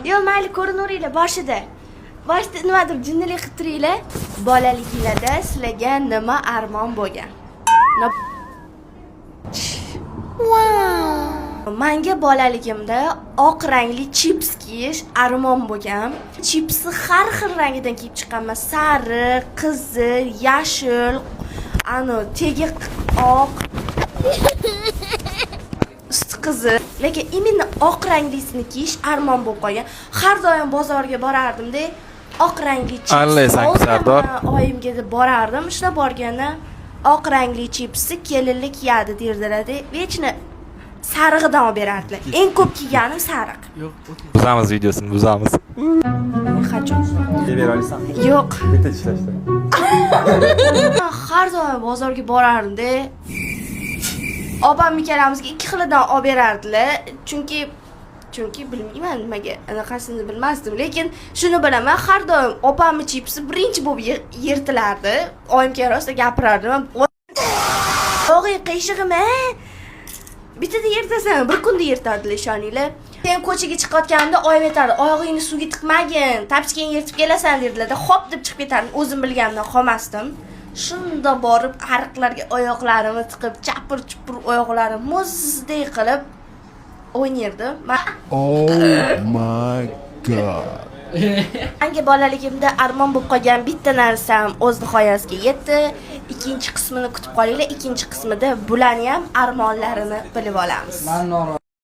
Yo, mayli ko'rinaveringlar boshida. Boshida nimadir jinnilik qilib turinglar. Bolaliginglarda sizlarga nima armon bo'lgan? Menga bolaligimda oq rangli chips kiyish armon bo'lgan. Chipsni har xil rangidan kiyib chiqqanman. Sariq, qizil, yashil, tegi oq, usti qizil. Lekin imенно oq ranglisini kiyish armon bo'lib qolgan. Har doim bozorga borardim-da, oq rangli chips. Anlaysan, Sardor. Oyimga deb borardim. Shuna borganda oq rangli chipsni kelinlik yadi derdilar-da. Vechni sarig'idan olib berardilar. Eng ko'p kiyganim sariq. Buzamiz videosini, buzamiz. Qachon? Bera olasan? Yo'q. Bitta ishlashdi. Har doim bozorga borardim-da. Opam ikkalamizga ikki xilidan olib berardilar. Chunki bilmayman nimaga, anaqasini bilmasdim, lekin shuni bilaman, har doim opamning chipsi birinchi bo'lib yirtilardi. Oyimga rosa gapirardim. O'g'il qiyshig'im-a? Bitada yirtasan, bir kunda yirtadilar, ishoninglar. Sen ko'chaga chiqayotganda oyim aytardi, oyog'ingni suvga tiqmagin, tapchkangni yirtib kelasan derdilar-da. Hop deb chiqib ketardim, o'zim bilganimdan qolmasdim. Shunda borib ariqlarga oyoqlarimni tiqib, chapir-chupir oyoqlarim muzdek qilib o'ynardim. Oh my god. Menga bolaligimda armon bo'lib qolgan bitta narsam o'z nihoyasiga yetdi. Ikkinchi qismini kutib qolinglar. Ikkinchi qismida bularni ham armonlarini bilib olamiz.